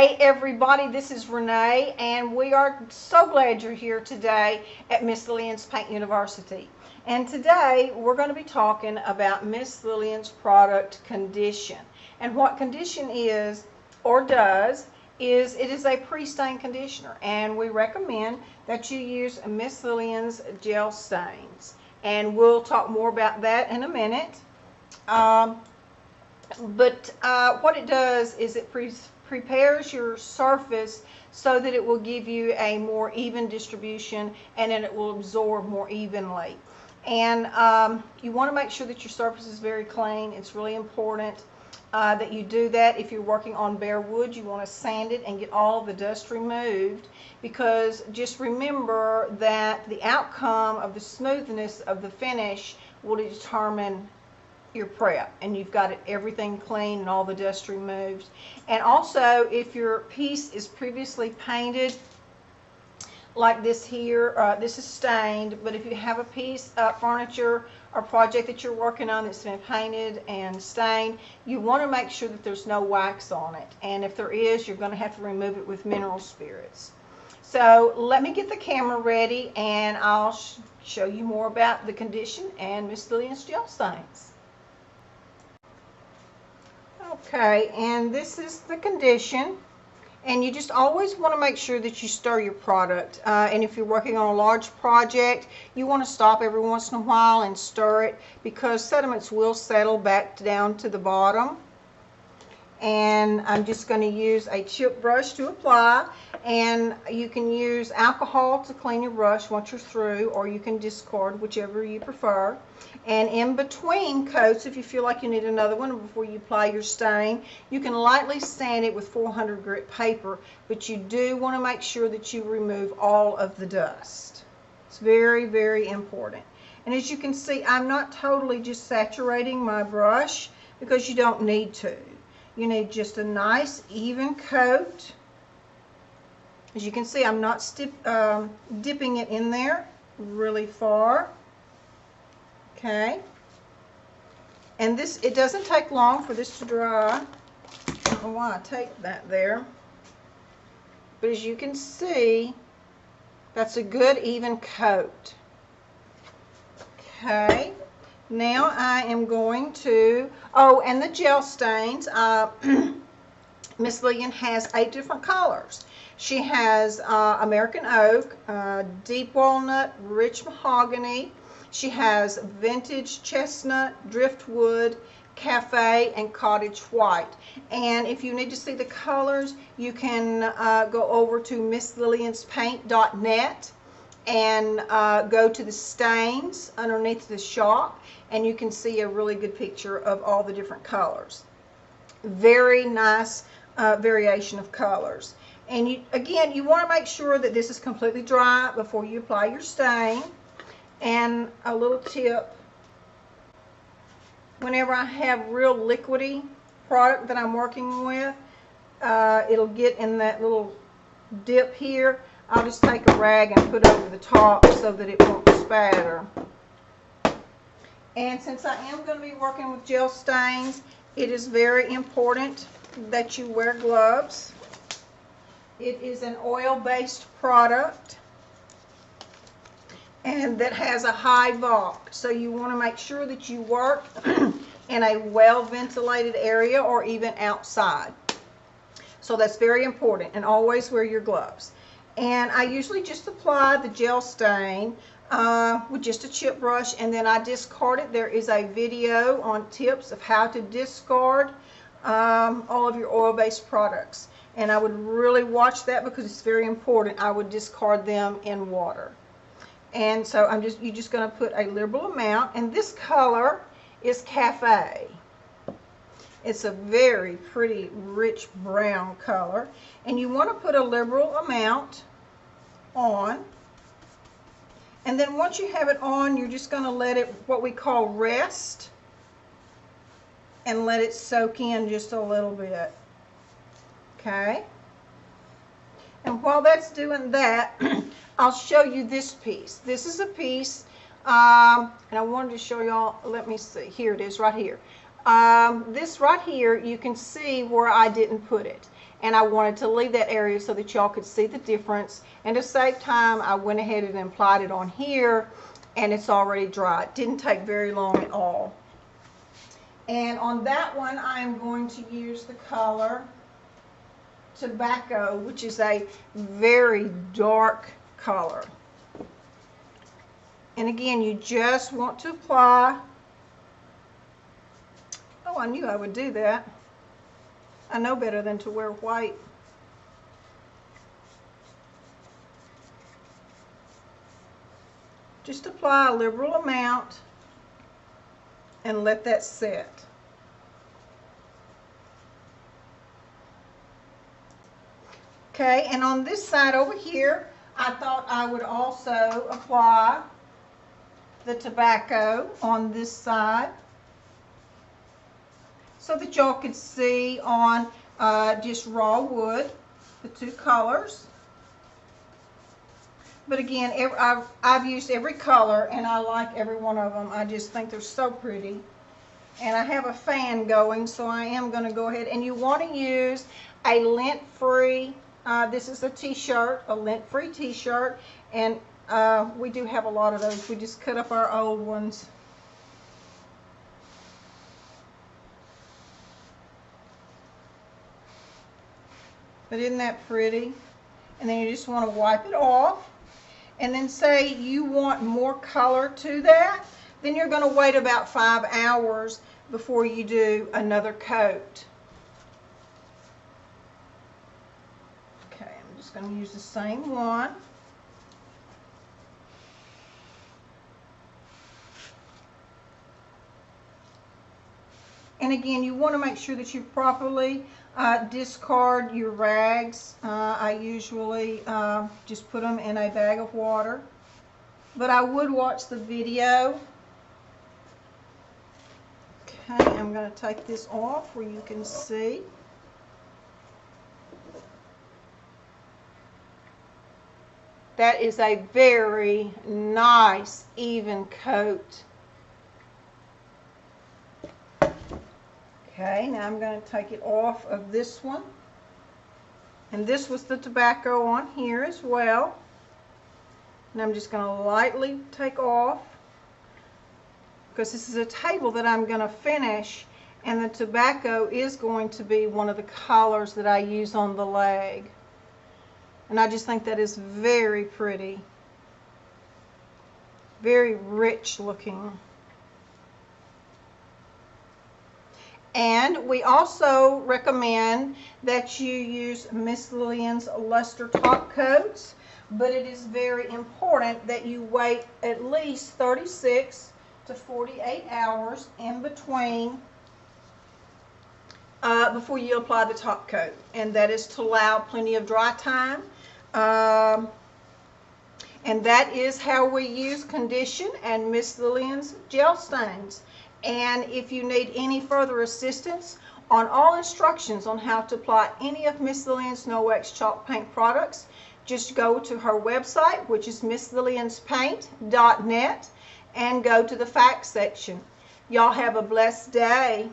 Hey everybody, this is Renee, and we are so glad you're here today at Miss Lillian's Paint University. And today we're going to be talking about Miss Lillian's product Condition. And what Condition is, or does, is it is a pre-stain conditioner, and we recommend that you use Miss Lillian's gel stains. And we'll talk more about that in a minute. What it does is it prepares your surface so that it will give you a more even distribution, and then it will absorb more evenly. And you want to make sure that your surface is very clean. It's really important that you do that. If you're working on bare wood, you want to sand it and get all the dust removed, because just remember that the outcome of the smoothness of the finish will determine your prep, and you've got everything clean and all the dust removed. And also, if your piece is previously painted like this here, this is stained, but if you have a piece of furniture or project that you're working on that's been painted and stained, you want to make sure that there's no wax on it, and if there is, you're going to have to remove it with mineral spirits. So let me get the camera ready, and I'll show you more about the Condition and Miss Lillian's gel stains. Okay, and this is the Condition, and you just always want to make sure that you stir your product, and if you're working on a large project, you want to stop every once in a while and stir it, because sediments will settle back down to the bottom. And I'm just going to use a chip brush to apply, and you can use alcohol to clean your brush once you're through, or you can discard, whichever you prefer. And in between coats, if you feel like you need another one before you apply your stain, you can lightly sand it with 400 grit paper, but you do want to make sure that you remove all of the dust. It's very, very important. And as you can see, I'm not totally just saturating my brush, because you don't need to. You need just a nice even coat. As you can see, I'm not dipping it in there really far. Okay. And it doesn't take long for this to dry. I don't know why I taped that there. But as you can see, that's a good even coat. Okay. Now I am going to, and the gel stains, Miss Lillian has 8 different colors. She has American Oak, Deep Walnut, Rich Mahogany. She has Vintage Chestnut, Driftwood, Cafe, and Cottage White. And if you need to see the colors, you can go over to misslillianspaint.net and go to the stains underneath the shop, and you can see a really good picture of all the different colors. Very nice variation of colors. And again, you want to make sure that this is completely dry before you apply your stain. And a little tip, whenever I have real liquidy product that I'm working with, it'll get in that little dip here. I'll just take a rag and put over the top so that it won't spatter. And since I am going to be working with gel stains, it is very important that you wear gloves. It is an oil-based product, and that has a high bulk, so you want to make sure that you work in a well-ventilated area or even outside. So that's very important, and always wear your gloves. And I usually just apply the gel stain with just a chip brush, and then I discard it. There is a video on tips of how to discard all of your oil-based products, and I would really watch that, because it's very important. I would discard them in water. And so you're just going to put a liberal amount, and this color is Cafe. It's a very pretty, rich brown color, and you want to put a liberal amount on. And then once you have it on, you're just going to let it, what we call, rest, and let it soak in just a little bit. Okay? And while that's doing that, I'll show you this piece. This is a piece, and I wanted to show y'all, let me see, here it is right here. This right here, you can see where I didn't put it. and I wanted to leave that area so that y'all could see the difference. And to save time, I went ahead and applied it on here, and it's already dry. It didn't take very long at all. And on that one, I'm going to use the color Tobacco, which is a very dark color. And again, you just want to apply. Oh, I knew I would do that. I know better than to wear white. Just apply a liberal amount and let that set. Okay, and on this side over here, I thought I would also apply the tobacco on this side so that y'all could see on just raw wood the two colors. But again, I've used every color, and I like every one of them. I just think they're so pretty. And I have a fan going, so I am going to go ahead. And you want to use a lint-free, this is a t-shirt, a lint-free t-shirt. And we do have a lot of those. We just cut up our old ones. But isn't that pretty? And then you just want to wipe it off. And then say you want more color to that, then you're going to wait about 5 hours before you do another coat. Okay, I'm just going to use the same one. And again, you want to make sure that you properly discard your rags. I usually just put them in a bag of water. But I would watch the video. Okay, I'm going to take this off where you can see. That is a very nice, even coat. Okay, now I'm going to take it off of this one. And this was the tobacco on here as well. And I'm just going to lightly take off, because this is a table that I'm going to finish, and the tobacco is going to be one of the colors that I use on the leg. And I just think that is very pretty. Very rich looking. And we also recommend that you use Miss Lillian's Luster Top Coats, but it is very important that you wait at least 36 to 48 hours in between before you apply the top coat, and that is to allow plenty of dry time. And that is how we use Condition and Miss Lillian's Gel Stains. And if you need any further assistance on all instructions on how to apply any of Miss Lillian's No Wax Chalk Paint products, just go to her website, which is misslillianspaint.net, and go to the facts section. Y'all have a blessed day.